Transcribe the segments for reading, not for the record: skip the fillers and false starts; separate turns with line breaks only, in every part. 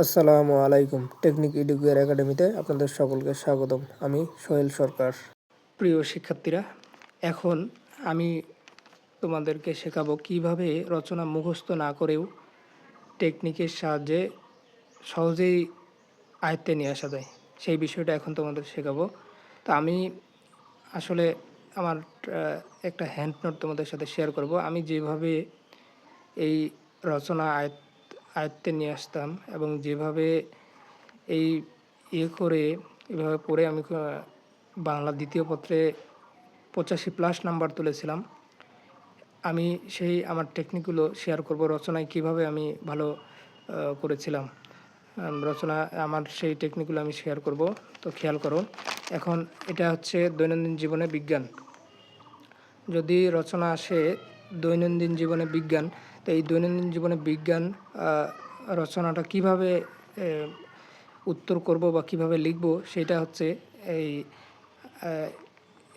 আসসালামু আলাইকুম। Technique educare একাডেমিতে আপনাদের সকলকে স্বাগতম। আমি সোহেল সরকার। প্রিয় শিক্ষার্থীরা, এখন আমি তোমাদেরকে শেখাবো কিভাবে রচনা মুখস্থ না করেও টেকনিকের সাহায্যে সহজেই আয়ত্তে নিয়ে আসা যায়। সেই বিষয়টা এখন তোমাদের শেখাবো। তো আমি আসলে আমার একটা হ্যান্ড নোট তোমাদের সাথে শেয়ার করব। আমি যেভাবে এই রচনা আয়ত্তে নিয়ে আসতাম এবং যেভাবে এই করে এভাবে পড়ে আমি বাংলা দ্বিতীয় পত্রে 85+ নাম্বার তুলেছিলাম। আমি সেই আমার টেকনিকগুলো শেয়ার করব, রচনায় কিভাবে আমি ভালো করেছিলাম। রচনা আমার সেই টেকনিকগুলো আমি শেয়ার করব। তো খেয়াল করো, এখন এটা হচ্ছে দৈনন্দিন জীবনে বিজ্ঞান। যদি রচনা আসে দৈনন্দিন জীবনে বিজ্ঞান, তো এই দৈনন্দিন জীবনে বিজ্ঞান রচনাটা কিভাবে উত্তর করব বা কিভাবে লিখব, সেটা হচ্ছে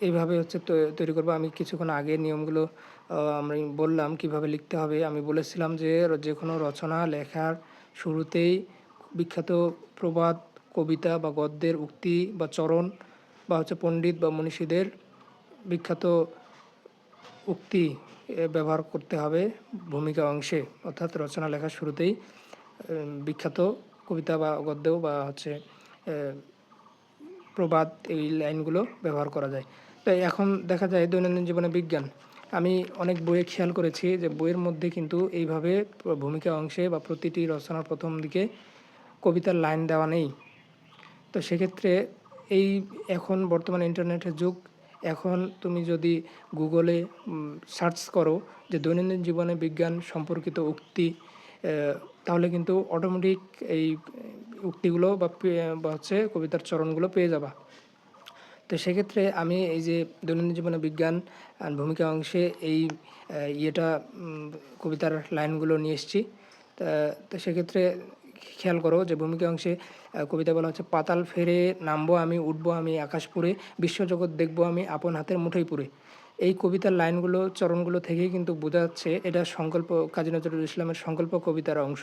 এইভাবে হচ্ছে তৈরি করব। আমি কিছুক্ষণ আগে নিয়মগুলো আমি বললাম কিভাবে লিখতে হবে। আমি বলেছিলাম যে কোনো রচনা লেখার শুরুতেই বিখ্যাত প্রবাদ, কবিতা বা গদ্যের উক্তি বা চরণ বা হচ্ছে পণ্ডিত বা মনীষীদের বিখ্যাত উক্তি ব্যবহার করতে হবে ভূমিকা অংশে। অর্থাৎ রচনা লেখার শুরুতেই বিখ্যাত কবিতা বা গদ্য বা হচ্ছে প্রবাদ, এই লাইনগুলো ব্যবহার করা যায়। তাই এখন দেখা যায় দৈনন্দিন জীবনে বিজ্ঞান, আমি অনেক বইয়ে খেয়াল করেছি যে বইয়ের মধ্যে কিন্তু এইভাবে ভূমিকা অংশে বা প্রতিটি রচনার প্রথম দিকে কবিতার লাইন দেওয়া নেই। তো সেক্ষেত্রে এই এখন বর্তমানে ইন্টারনেটের যুগ, এখন তুমি যদি গুগলে সার্চ করো যে দৈনন্দিন জীবনে বিজ্ঞান সম্পর্কিত উক্তি, তাহলে কিন্তু অটোমেটিক এই উক্তিগুলো বা হচ্ছে কবিতার চরণগুলো পেয়ে যাবা। তো সেক্ষেত্রে আমি এই যে দৈনন্দিন জীবনে বিজ্ঞান ভূমিকা অংশে এই কবিতার লাইনগুলো নিয়ে এসেছি। তো সেক্ষেত্রে খেয়াল করো যে ভূমিকা অংশে কবিতা বলা হচ্ছে, পাতাল ফেরে নামবো আমি, উঠবো আমি আকাশ পুরে, বিশ্বজগৎ দেখবো আমি আপন হাতের মুঠোয় পুরে। এই কবিতার লাইনগুলো, চরণগুলো থেকেই কিন্তু বোঝা যাচ্ছে এটা সংকল্প, কাজী নজরুল ইসলামের সংকল্প কবিতার অংশ।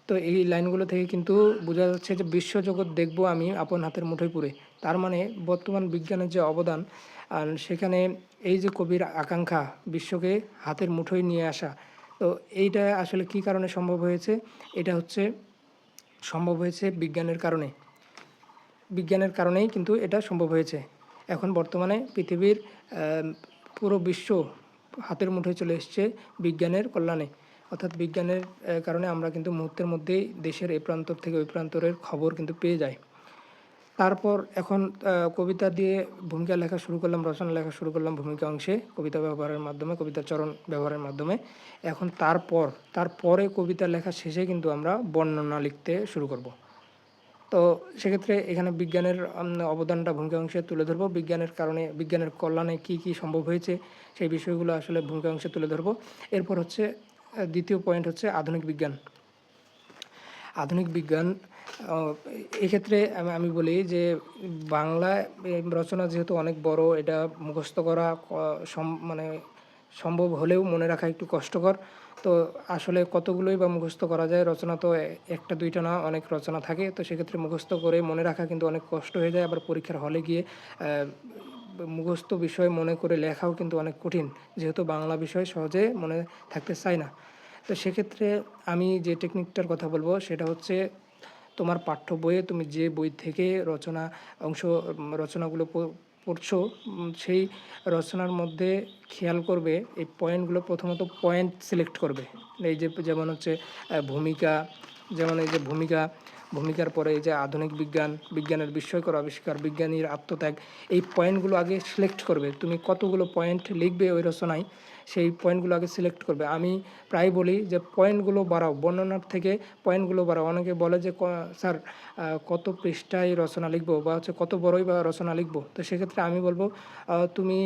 তো এই লাইনগুলো থেকে কিন্তু বোঝা যাচ্ছে যে বিশ্বজগৎ দেখবো আমি আপন হাতের মুঠোয় পুরে। তার মানে বর্তমান বিজ্ঞানের যে অবদান, সেখানে এই যে কবির আকাঙ্ক্ষা বিশ্বকে হাতের মুঠোয় নিয়ে আসা, তো এইটা আসলে কী কারণে সম্ভব হয়েছে? এটা হচ্ছে সম্ভব হয়েছে বিজ্ঞানের কারণে। বিজ্ঞানের কারণেই কিন্তু এটা সম্ভব হয়েছে। এখন বর্তমানে পৃথিবীর পুরো বিশ্ব হাতের মুঠোয় চলে এসছে বিজ্ঞানের কল্যাণে। অর্থাৎ বিজ্ঞানের কারণে আমরা কিন্তু মুহূর্তের মধ্যেই দেশের এই প্রান্তর থেকে ওই প্রান্তরের খবর কিন্তু পেয়ে যাই। তারপর এখন কবিতা দিয়ে ভূমিকা লেখা শুরু করলাম, রচনা লেখা শুরু করলাম ভূমিকা অংশে কবিতা ব্যবহারের মাধ্যমে, কবিতার চরণ ব্যবহারের মাধ্যমে। এখন তারপরে কবিতা লেখা শেষে কিন্তু আমরা বর্ণনা লিখতে শুরু করব। তো সেক্ষেত্রে এখানে বিজ্ঞানের অবদানটা ভূমিকা অংশে তুলে ধরবো। বিজ্ঞানের কারণে, বিজ্ঞানের কল্যাণে কী কী সম্ভব হয়েছে সেই বিষয়গুলো আসলে ভূমিকা অংশে তুলে ধরবো। এরপর হচ্ছে দ্বিতীয় পয়েন্ট হচ্ছে আধুনিক বিজ্ঞান। আধুনিক বিজ্ঞান এক্ষেত্রে আমি বলি যে বাংলা রচনা যেহেতু অনেক বড়, এটা মুখস্থ করা সম্ভব হলেও মনে রাখা একটু কষ্টকর। তো আসলে কতগুলোই বা মুখস্থ করা যায়, রচনা তো একটা দুইটা না, অনেক রচনা থাকে। তো সেক্ষেত্রে মুখস্থ করে মনে রাখা কিন্তু অনেক কষ্ট হয়ে যায়। আবার পরীক্ষার হলে গিয়ে মুখস্থ বিষয় মনে করে লেখাও কিন্তু অনেক কঠিন, যেহেতু বাংলা বিষয় সহজে মনে থাকতে চায় না। তো সেক্ষেত্রে আমি যে টেকনিকটার কথা বলবো সেটা হচ্ছে, তোমার পাঠ্য বইয়ে তুমি যে বই থেকে রচনাগুলো পড়ছো, সেই রচনার মধ্যে খেয়াল করবে এই পয়েন্টগুলো, প্রথমত পয়েন্ট সিলেক্ট করবে। এই যে যেমন হচ্ছে ভূমিকা, যেমন এই যে ভূমিকার পরে এই যে আধুনিক বিজ্ঞান, বিজ্ঞানের বিস্ময়কর আবিষ্কার, বিজ্ঞানীর আত্মত্যাগ, এই পয়েন্টগুলো আগে সিলেক্ট করবে। তুমি কতগুলো পয়েন্ট লিখবে ওই রচনায়, সেই পয়েন্টগুলো আগে সিলেক্ট করবে। আমি প্রায় বলি যে পয়েন্টগুলো বাড়াও, বর্ণনার থেকে পয়েন্টগুলো বাড়াও। অনেকে বলে যে স্যার কত পৃষ্ঠায় রচনা লিখবো বা হচ্ছে কত বড়ই বা রচনা লিখবো। তো সেক্ষেত্রে আমি বলবো তুমি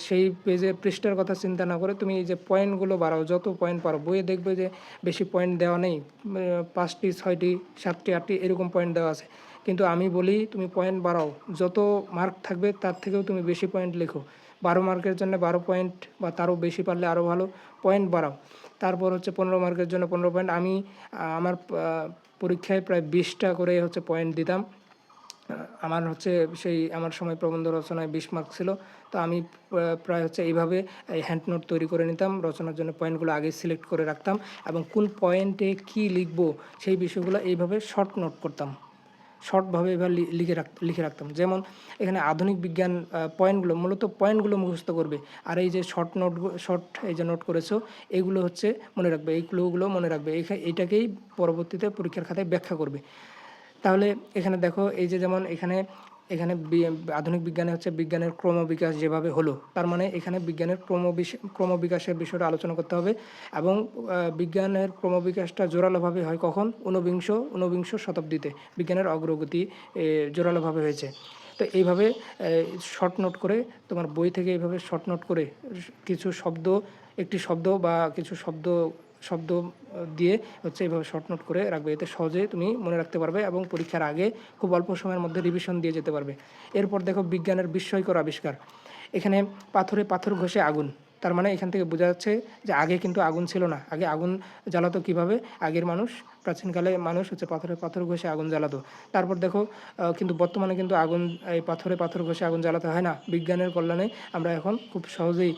সেই পেজে পৃষ্ঠার কথা চিন্তা না করে তুমি এই যে পয়েন্টগুলো বাড়াও, যত পয়েন্ট পারো। বইয়ে দেখবে যে বেশি পয়েন্ট দেওয়া নেই, 5টি 6টি 7টি 8টি এরকম পয়েন্ট দেওয়া আছে। কিন্তু আমি বলি তুমি পয়েন্ট বাড়াও, যত মার্ক থাকবে তার থেকেও তুমি বেশি পয়েন্ট লেখো। 12 মার্কের জন্য 12 পয়েন্ট বা তারও বেশি পারলে আরও ভালো, পয়েন্ট বাড়াও। তারপর হচ্ছে 15 মার্কের জন্য 15 পয়েন্ট। আমি আমার পরীক্ষায় প্রায় 20টা করে হচ্ছে পয়েন্ট দিতাম। আমার হচ্ছে সেই আমার সময় প্রবন্ধ রচনায় 20 মার্ক ছিল। তো আমি প্রায় হচ্ছে এইভাবে এই হ্যান্ড নোট তৈরি করে নিতাম, রচনার জন্য পয়েন্টগুলো আগে সিলেক্ট করে রাখতাম এবং কোন পয়েন্টে কী লিখব সেই বিষয়গুলো এইভাবে শর্ট নোট করতাম, শর্টভাবে এবার লিখে রাখতাম। যেমন এখানে আধুনিক বিজ্ঞান পয়েন্টগুলো, মূলত পয়েন্টগুলো মুখস্থ করবে, আর এই যে শর্ট এই যে নোট করেছো এগুলো হচ্ছে মনে রাখবে, এই ক্লুগুলো মনে রাখবে, এইটাকেই পরবর্তীতে পরীক্ষার খাতায় ব্যাখ্যা করবে। তাহলে এখানে দেখো এই যে যেমন এখানে আধুনিক বিজ্ঞানে হচ্ছে বিজ্ঞানের ক্রমবিকাশ যেভাবে হলো, তার মানে এখানে বিজ্ঞানের ক্রমবিকাশের বিষয়টা আলোচনা করতে হবে। এবং বিজ্ঞানের ক্রমবিকাশটা জোরালোভাবে হয় কখন? ঊনবিংশ শতাব্দীতে বিজ্ঞানের অগ্রগতি জোরালোভাবে হয়েছে। তো এইভাবে শর্ট নোট করে তোমার বই থেকে এইভাবে শর্ট নোট করে কিছু শব্দ, একটি শব্দ বা কিছু শব্দ দিয়ে হচ্ছে এইভাবে শর্ট নোট করে রাখবে, এতে সহজে তুমি মনে রাখতে পারবে এবং পরীক্ষার আগে খুব অল্প সময়ের মধ্যে রিভিশন দিয়ে যেতে পারবে। এরপর দেখো বিজ্ঞানের বিস্ময়কর আবিষ্কার। এখানে পাথর ঘষে আগুন, তার মানে এখান থেকে বোঝা যাচ্ছে যে আগে কিন্তু আগুন ছিল না। আগে আগুন জ্বালাতো কীভাবে? আগের প্রাচীনকালে মানুষ হচ্ছে পাথর ঘষে আগুন জ্বালাতো। তারপর দেখো কিন্তু বর্তমানে কিন্তু এই পাথর ঘষে আগুন জ্বালাতে হয় না। বিজ্ঞানের কল্যাণে আমরা এখন খুব সহজেই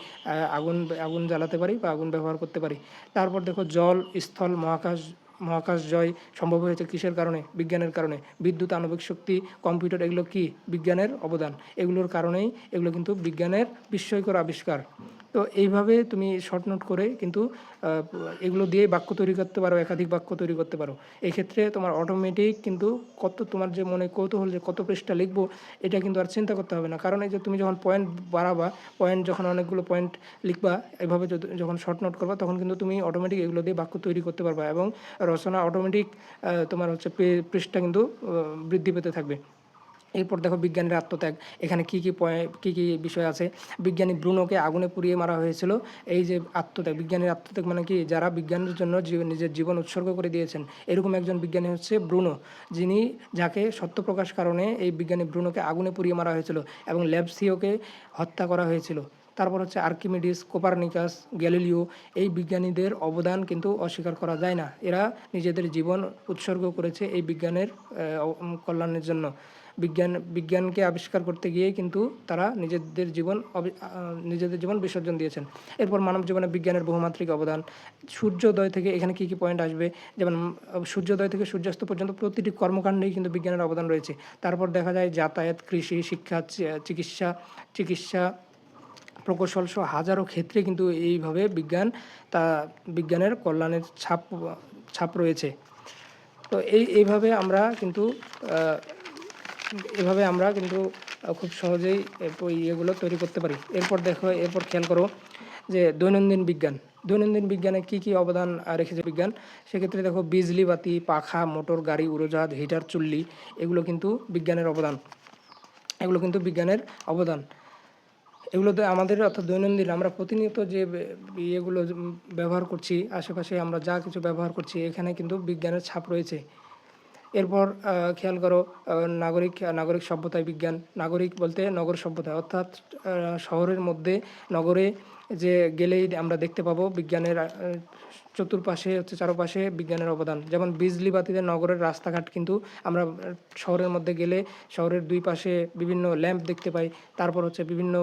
আগুন জ্বালাতে পারি বা আগুন ব্যবহার করতে পারি। তারপর দেখো জল, স্থল, মহাকাশ জয় সম্ভব হয়েছে কিসের কারণে? বিজ্ঞানের কারণে। বিদ্যুৎ, আণবিক শক্তি, কম্পিউটার, এগুলো কি? বিজ্ঞানের অবদান। এগুলোর কারণেই এগুলো কিন্তু বিজ্ঞানের বিস্ময়কর আবিষ্কার। তো এইভাবে তুমি শর্ট নোট করে কিন্তু এগুলো দিয়ে বাক্য তৈরি করতে পারো, একাধিক বাক্য তৈরি করতে পারো। এক্ষেত্রে তোমার অটোমেটিক কিন্তু তোমার যে মনে কৌতূহল যে কত পৃষ্ঠা লিখবো, এটা কিন্তু আর চিন্তা করতে হবে না। কারণ এই যে তুমি যখন পয়েন্ট বাড়াবা, যখন অনেকগুলো পয়েন্ট লিখবা, এভাবে যখন শর্ট নোট করবা, তখন কিন্তু তুমি অটোমেটিক এগুলো দিয়ে বাক্য তৈরি করতে পারবা এবং রচনা অটোমেটিক তোমার হচ্ছে পৃষ্ঠা কিন্তু বৃদ্ধি পেতে থাকবে। এরপর দেখো বিজ্ঞানের আত্মত্যাগ। এখানে কী কী বিষয় আছে? বিজ্ঞানী ব্রুনোকে আগুনে পুড়িয়ে মারা হয়েছিল। এই যে আত্মত্যাগ, বিজ্ঞানীর আত্মত্যাগ মানে কি? যারা বিজ্ঞানের জন্য নিজের জীবন উৎসর্গ করে দিয়েছেন, এরকম একজন বিজ্ঞানী হচ্ছে ব্রুনো, যাকে সত্যপ্রকাশ কারণে এই বিজ্ঞানী ব্রুনোকে আগুনে পুড়িয়ে মারা হয়েছিল এবং ল্যাবসিওকে হত্যা করা হয়েছিল। তারপর হচ্ছে আর্কিমিডিস, কোপারনিকাস, গ্যালিলিও, এই বিজ্ঞানীদের অবদান কিন্তু অস্বীকার করা যায় না। এরা নিজেদের জীবন উৎসর্গ করেছে এই বিজ্ঞানের কল্যাণের জন্য। বিজ্ঞানকে আবিষ্কার করতে গিয়ে কিন্তু তারা নিজেদের জীবন বিসর্জন দিয়েছেন। এরপর মানব জীবনে বিজ্ঞানের বহুমাত্রিক অবদান। সূর্যোদয় থেকে এখানে কী কী পয়েন্ট আসবে? যেমন সূর্যোদয় থেকে সূর্যাস্ত পর্যন্ত প্রতিটি কর্মকাণ্ডেই কিন্তু বিজ্ঞানের অবদান রয়েছে। তারপর দেখা যায় যাতায়াত, কৃষি, শিক্ষা, চিকিৎসা প্রকৌশল সহ হাজারো ক্ষেত্রে কিন্তু এইভাবে বিজ্ঞানের কল্যাণের ছাপ রয়েছে। তো এইভাবে আমরা কিন্তু খুব সহজেই এগুলো তৈরি করতে পারি। এরপর খেয়াল করো যে দৈনন্দিন বিজ্ঞানে কী কী অবদান রেখেছে বিজ্ঞান। সেক্ষেত্রে দেখো বিজলি বাতি, পাখা, মোটর গাড়ি, উড়োজাহাজ, হিটার, চুল্লি, এগুলো কিন্তু বিজ্ঞানের অবদান। এগুলোতে আমাদের অর্থাৎ দৈনন্দিন আমরা প্রতিনিয়ত যে ইয়েগুলো ব্যবহার করছি, আশেপাশে আমরা যা কিছু ব্যবহার করছি, এখানে কিন্তু বিজ্ঞানের ছাপ রয়েছে। এরপর খেয়াল করো নাগরিক সভ্যতায় বিজ্ঞান। নাগরিক বলতে নগর সভ্যতায়, অর্থাৎ শহরের মধ্যে, নগরে যে গেলেই আমরা দেখতে পাবো বিজ্ঞানের চারপাশে বিজ্ঞানের অবদান। যেমন বিজলি বাতিতে নগরের রাস্তাঘাট কিন্তু আমরা শহরের মধ্যে গেলে শহরের দুই পাশে বিভিন্ন ল্যাম্প দেখতে পাই। তারপর হচ্ছে বিভিন্ন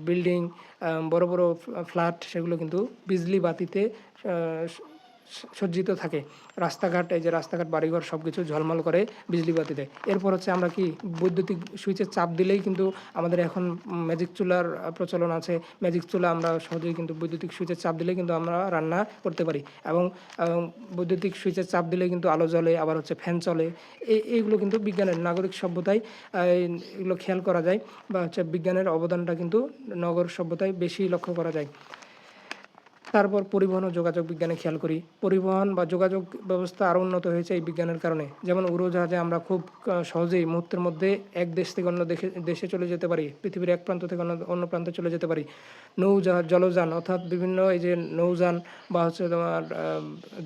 বিল্ডিং, বড় বড় ফ্ল্যাট, সেগুলো কিন্তু বিজলি বাতিতে সজ্জিত থাকে। রাস্তাঘাট, বাড়িঘর সব কিছু ঝলমল করে বিজলি বাতিতে। এরপর হচ্ছে আমরা কি বৈদ্যুতিক সুইচের চাপ দিলেই কিন্তু আমাদের এখন ম্যাজিক চুলার প্রচলন আছে। ম্যাজিক চুলা আমরা সহজেই কিন্তু বৈদ্যুতিক সুইচের চাপ দিলেই কিন্তু আমরা রান্না করতে পারি এবং বৈদ্যুতিক সুইচের চাপ দিলেই কিন্তু আলো জ্বলে, আবার হচ্ছে ফ্যান চলে। এইগুলো কিন্তু বিজ্ঞানের নাগরিক সভ্যতায় এগুলো খেয়াল করা যায়, বা হচ্ছে বিজ্ঞানের অবদানটা কিন্তু নগর সভ্যতায় বেশি লক্ষ্য করা যায়। তারপর পরিবহন ও যোগাযোগ বিজ্ঞানে খেয়াল করি, পরিবহন বা যোগাযোগ ব্যবস্থা আরও উন্নত হয়েছে এই বিজ্ঞানের কারণে। যেমন উড়োজাহাজে আমরা খুব সহজেই মুহূর্তের মধ্যে এক দেশ থেকে অন্য দেশে চলে যেতে পারি, পৃথিবীর এক প্রান্ত থেকে অন্য প্রান্তে চলে যেতে পারি। নৌজাহাজ, জলযান অর্থাৎ বিভিন্ন এই যে নৌযান বা হচ্ছে তোমার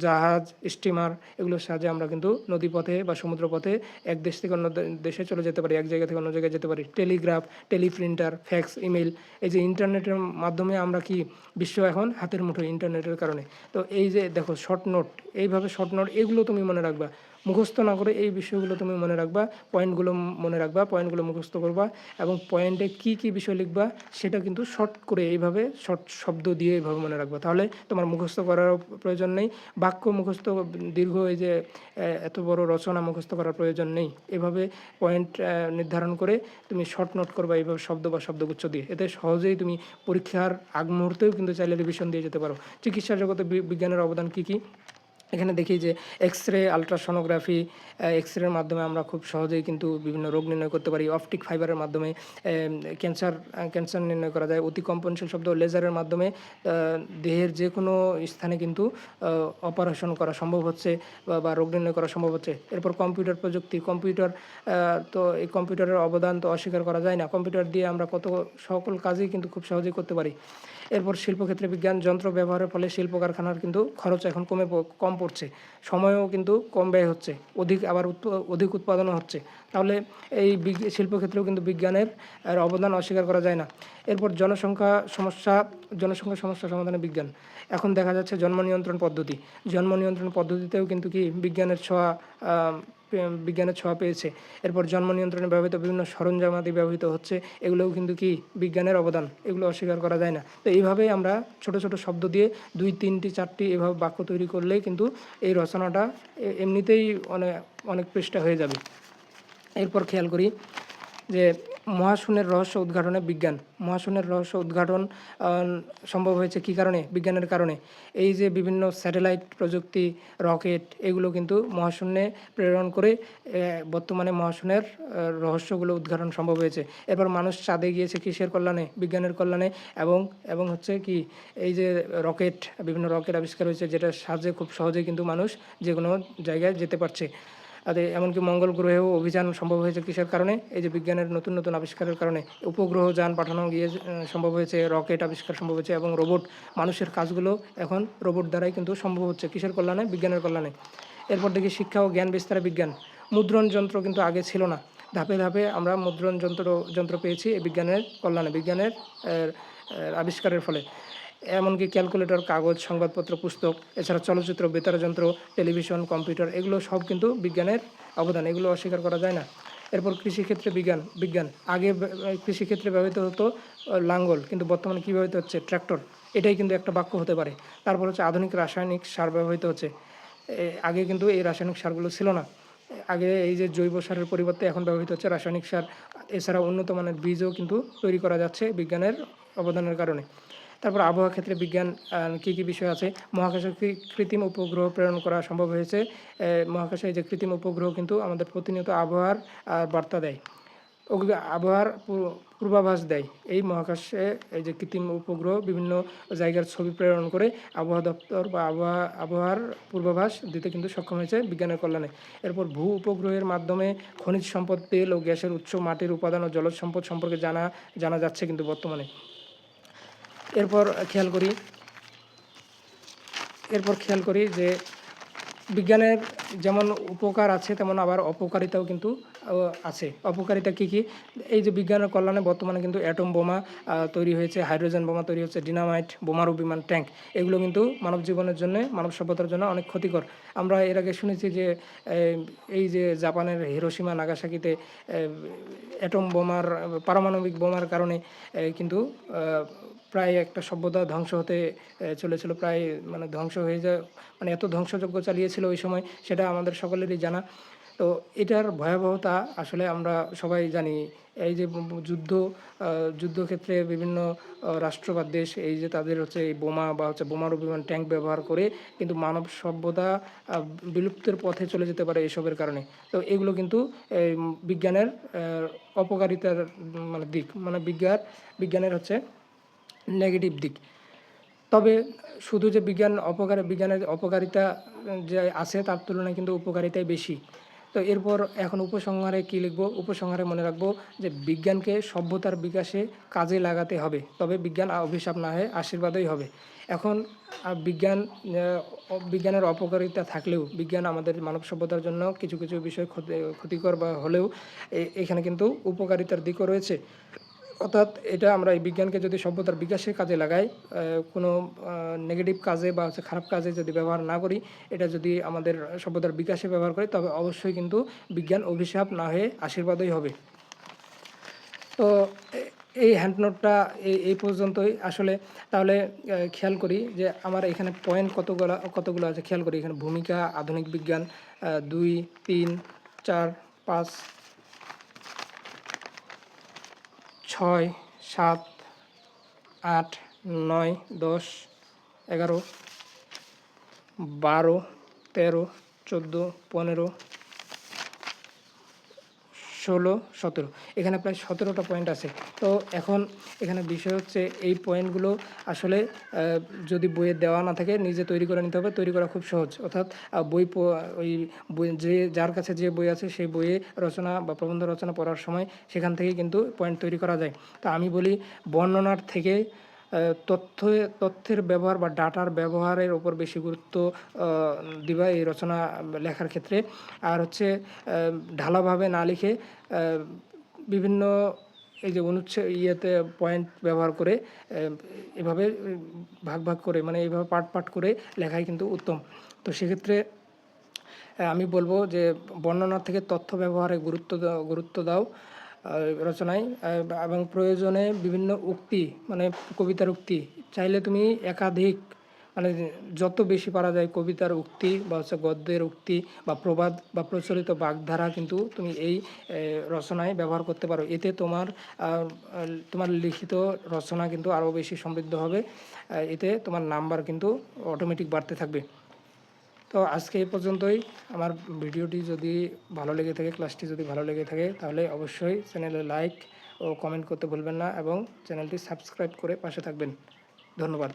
জাহাজ, স্টিমার, এগুলোর সাহায্যে আমরা কিন্তু নদীপথে বা সমুদ্রপথে এক দেশ থেকে অন্য দেশে চলে যেতে পারি, এক জায়গা থেকে অন্য জায়গায় যেতে পারি। টেলিগ্রাফ, টেলিপ্রিন্টার, ফ্যাক্স, ইমেল, এই যে ইন্টারনেটের মাধ্যমে আমরা কি বিশ্ব এখন হাতের মুঠোয় ইন্টারনেটের কারণে। তো এই যে দেখো শর্ট নোট, এইভাবে শর্ট নোট এগুলো তুমি মনে রাখবা, মুখস্থ না করে এই বিষয়গুলো তুমি মনে রাখবা, পয়েন্টগুলো মনে রাখবা, পয়েন্টগুলো মুখস্থ করবা এবং পয়েন্টে কি কি বিষয় লিখবা সেটা কিন্তু শর্ট করে এইভাবে শর্ট শব্দ দিয়ে এইভাবে মনে রাখবা, তাহলে তোমার মুখস্থ করার প্রয়োজন নেই। বাক্য মুখস্থ দীর্ঘ এই যে এত বড় রচনা মুখস্থ করার প্রয়োজন নেই। এভাবে পয়েন্ট নির্ধারণ করে তুমি শর্ট নোট করবা এইভাবে শব্দ বা শব্দগুচ্ছ দিয়ে, এতে সহজেই তুমি পরীক্ষার আগ মুহূর্তেও কিন্তু চাইলে রিভিশন দিয়ে যেতে পারো। চিকিৎসা জগতে বিজ্ঞানের অবদান কী কী, এখানে দেখি যে এক্স রে, আলট্রাসোনোগ্রাফি, এক্স রের মাধ্যমে আমরা খুব সহজেই কিন্তু বিভিন্ন রোগ নির্ণয় করতে পারি। অপটিক ফাইবারের মাধ্যমে ক্যান্সার নির্ণয় করা যায়। অতি কম্পনশীল শব্দ লেজারের মাধ্যমে দেহের যে কোনো স্থানে কিন্তু অপারেশন করা সম্ভব হচ্ছে বা রোগ নির্ণয় করা সম্ভব হচ্ছে। এরপর কম্পিউটার প্রযুক্তি, কম্পিউটার, তো এই কম্পিউটারের অবদান তো অস্বীকার করা যায় না। কম্পিউটার দিয়ে আমরা কত সকল কাজই কিন্তু খুব সহজেই করতে পারি। এরপর শিল্পক্ষেত্রে বিজ্ঞান, যন্ত্র ব্যবহারের ফলে শিল্প কারখানার কিন্তু খরচ এখন কম পড়ছে, সময়ও কিন্তু কম ব্যয় হচ্ছে, অধিক উৎপাদনও হচ্ছে। তাহলে এই শিল্পক্ষেত্রেও কিন্তু বিজ্ঞানের অবদান অস্বীকার করা যায় না। এরপর জনসংখ্যা সমস্যা সমাধানে বিজ্ঞান, এখন দেখা যাচ্ছে জন্ম নিয়ন্ত্রণ পদ্ধতিতেও কিন্তু কি বিজ্ঞানের ছোঁয়া পেয়েছে। এরপর জন্ম নিয়ন্ত্রণে ব্যবহৃত বিভিন্ন সরঞ্জামাদি ব্যবহৃত হচ্ছে, এগুলোও কিন্তু কি বিজ্ঞানের অবদান, এগুলো অস্বীকার করা যায় না। তো এইভাবেই আমরা ছোট ছোট শব্দ দিয়ে 2, 3টি 4টি এভাবে বাক্য তৈরি করলেই কিন্তু এই রচনাটা এমনিতেই অনেক পৃষ্ঠা হয়ে যাবে। এরপর খেয়াল করি যে মহাশূন্যের রহস্য উদ্ঘাটনে বিজ্ঞান, মহাশূন্যের রহস্য উদ্ঘাটন সম্ভব হয়েছে কী কারণে, বিজ্ঞানের কারণে। এই যে বিভিন্ন স্যাটেলাইট প্রযুক্তি, রকেট, এগুলো কিন্তু মহাশূন্যে প্রেরণ করে বর্তমানে মহাশূন্যের রহস্যগুলো উদ্ঘাটন সম্ভব হয়েছে। এরপর মানুষ চাঁদে গিয়েছে কিসের কল্যাণে, বিজ্ঞানের কল্যাণে, এবং হচ্ছে কি এই যে বিভিন্ন রকেট আবিষ্কার হয়েছে, যেটার সাহায্যে খুব সহজেই কিন্তু মানুষ যে কোনো জায়গায় যেতে পারছে। আর এমনকি মঙ্গল গ্রহেও অভিযান সম্ভব হয়েছে কিসের কারণে, এই যে বিজ্ঞানের নতুন নতুন আবিষ্কারের কারণে। উপগ্রহ যান পাঠানো গিয়ে সম্ভব হয়েছে, রকেট আবিষ্কার সম্ভব হয়েছে, এবং মানুষের কাজগুলো এখন রোবট দ্বারাই কিন্তু সম্ভব হচ্ছে কিসের কল্যাণে, বিজ্ঞানের কল্যাণে। এরপর দেখি শিক্ষা ও জ্ঞান বিস্তারে বিজ্ঞান, মুদ্রণ যন্ত্র কিন্তু আগে ছিল না, ধাপে ধাপে আমরা মুদ্রণ যন্ত্র পেয়েছি এই বিজ্ঞানের কল্যাণে, বিজ্ঞানের আবিষ্কারের ফলে। এমনকি ক্যালকুলেটর, কাগজ, সংবাদপত্র, পুস্তক, এছাড়া চলচ্চিত্র, বেতার যন্ত্র, টেলিভিশন, কম্পিউটার, এগুলো সব কিন্তু বিজ্ঞানের অবদান, এগুলো অস্বীকার করা যায় না। এরপর কৃষিক্ষেত্রে বিজ্ঞান, আগে কৃষিক্ষেত্রে ব্যবহৃত হতো লাঙ্গল, কিন্তু বর্তমানে কী ব্যবহৃত হচ্ছে, ট্র্যাক্টর, এটাই কিন্তু একটা বাক্য হতে পারে। তারপর হচ্ছে আধুনিক রাসায়নিক সার ব্যবহৃত হচ্ছে, আগে কিন্তু এই রাসায়নিক সারগুলো ছিল না। আগে এই যে জৈব সারের পরিবর্তে এখন ব্যবহৃত হচ্ছে রাসায়নিক সার। এছাড়া উন্নত মানের বীজও কিন্তু তৈরি করা যাচ্ছে বিজ্ঞানের অবদানের কারণে। তারপর আবহাওয়া ক্ষেত্রে বিজ্ঞান কী কী বিষয় আছে, মহাকাশে কৃত্রিম উপগ্রহ প্রেরণ করা সম্ভব হয়েছে। মহাকাশে এই যে কৃত্রিম উপগ্রহ কিন্তু আমাদের প্রতিনিয়ত আবহাওয়ার বার্তা দেয়, আবহাওয়ার পূর্বাভাস দেয়। এই মহাকাশে এই যে কৃত্রিম উপগ্রহ বিভিন্ন জায়গার ছবি প্রেরণ করে আবহাওয়া দপ্তর বা আবহাওয়ার পূর্বাভাস দিতে কিন্তু সক্ষম হয়েছে বিজ্ঞানের কল্যাণে। এরপর ভূ উপগ্রহের মাধ্যমে খনিজ সম্পদ, তেল ও গ্যাসের উৎস, মাটির উপাদান ও জলজ সম্পদ সম্পর্কে জানা যাচ্ছে কিন্তু বর্তমানে। এরপর খেয়াল করি যে বিজ্ঞানের যেমন উপকার আছে তেমন আবার অপকারিতাও কিন্তু আছে। অপকারিতা কী কী, এই যে বিজ্ঞানের কল্যাণে বর্তমানে কিন্তু অ্যাটম বোমা তৈরি হয়েছে, হাইড্রোজেন বোমা তৈরি হচ্ছে, ডিনামাইট, বোমারু বিমান, ট্যাঙ্ক, এগুলো কিন্তু মানব জীবনের জন্য, মানব সভ্যতার জন্য অনেক ক্ষতিকর। আমরা এর আগে শুনেছি যে এই যে জাপানের হিরোশিমা নাগাসাকিতে অ্যাটম বোমার, পারমাণবিক বোমার কারণে কিন্তু প্রায় একটা সভ্যতা ধ্বংস হতে চলেছিল, প্রায় মানে ধ্বংস হয়ে যায়, মানে এত ধ্বংসযজ্ঞ চালিয়েছিল ওই সময়, সেটা আমাদের সকলেরই জানা। তো এটার ভয়াবহতা আসলে আমরা সবাই জানি। এই যে যুদ্ধক্ষেত্রে বিভিন্ন রাষ্ট্র বা দেশ এই যে তাদের হচ্ছে এই বোমা বা হচ্ছে বোমারু বিমান, ট্যাঙ্ক ব্যবহার করে কিন্তু মানব সভ্যতা বিলুপ্তের পথে চলে যেতে পারে এসবের কারণে। তো এগুলো কিন্তু বিজ্ঞানের অপকারিতার দিক, বিজ্ঞানের হচ্ছে নেগেটিভ দিক। তবে শুধু যে বিজ্ঞানের অপকারিতা যে আছে তার তুলনায় কিন্তু উপকারিতাই বেশি। তো এরপর এখন উপসংহারে কী লিখব? উপসংহারে মনে রাখবো যে বিজ্ঞানকে সভ্যতার বিকাশে কাজে লাগাতে হবে, তবে বিজ্ঞান অভিশাপ না হয়ে আশীর্বাদই হবে। এখন বিজ্ঞানের অপকারিতা থাকলেও বিজ্ঞান আমাদের মানব সভ্যতার জন্য কিছু কিছু বিষয় ক্ষতিকর বা হলেও এখানে কিন্তু উপকারিতার দিকও রয়েছে। অর্থাৎ এটা আমরা এই বিজ্ঞানকে যদি সভ্যতার বিকাশে কাজে লাগাই, কোনো নেগেটিভ কাজে বা হচ্ছে খারাপ কাজে যদি ব্যবহার না করি, এটা যদি আমাদের সভ্যতার বিকাশে ব্যবহার করি, তবে অবশ্যই কিন্তু বিজ্ঞান অভিশাপ না হয়ে আশীর্বাদই হবে। তো এই হ্যান্ড নোটটা এই পর্যন্তই আসলে। তাহলে খেয়াল করি যে আমার এখানে পয়েন্ট কতগুলো আছে খেয়াল করি। এখানে ভূমিকা, আধুনিক বিজ্ঞান 2, 3, 4, 5, 6, 7, 8, 9, 10, 11, 12, 13, 14, 15, 16, 17, এখানে প্রায় 17টা পয়েন্ট আছে। তো এখন এখানে বিষয় হচ্ছে এই পয়েন্টগুলো আসলে যদি বইয়ে দেওয়া না থাকে নিজে তৈরি করে নিতে হবে। তৈরি করা খুব সহজ। অর্থাৎ ওই বই যার কাছে যে বই আছে সেই বইয়ে রচনা বা প্রবন্ধ রচনা পড়ার সময় সেখান থেকেই কিন্তু পয়েন্ট তৈরি করা যায়। তো আমি বলি বর্ণনার থেকে তথ্যের ব্যবহার বা ডাটার ব্যবহারের ওপর বেশি গুরুত্ব দিবা এই রচনা লেখার ক্ষেত্রে। আর হচ্ছে ঢালাভাবে না লিখে বিভিন্ন এই যে পয়েন্ট ব্যবহার করে এভাবে ভাগ করে, মানে এইভাবে পার্ট করে লেখাই কিন্তু উত্তম। তো সেক্ষেত্রে আমি বলবো যে বর্ণনার থেকে তথ্য ব্যবহারে গুরুত্ব দাও রচনায়। এবং প্রয়োজনে বিভিন্ন উক্তি, মানে কবিতার উক্তি চাইলে তুমি একাধিক, মানে যত বেশি পারা যায় কবিতার উক্তি বা হচ্ছে গদ্যের উক্তি বা প্রবাদ বা প্রচলিত বাগধারা কিন্তু তুমি এই রচনায় ব্যবহার করতে পারো। এতে তোমার লিখিত রচনা কিন্তু আরও বেশি সমৃদ্ধ হবে। এতে তোমার নাম্বার কিন্তু অটোমেটিক বাড়তে থাকবে। তো আজকে এই পর্যন্তই। আমার ভিডিওটি যদি ভালো লেগে থাকে, ক্লাসটি যদি ভালো লেগে থাকে, তাহলে অবশ্যই চ্যানেলে লাইক ও কমেন্ট করতে ভুলবেন না এবং চ্যানেলটি সাবস্ক্রাইব করে পাশে থাকবেন। ধন্যবাদ।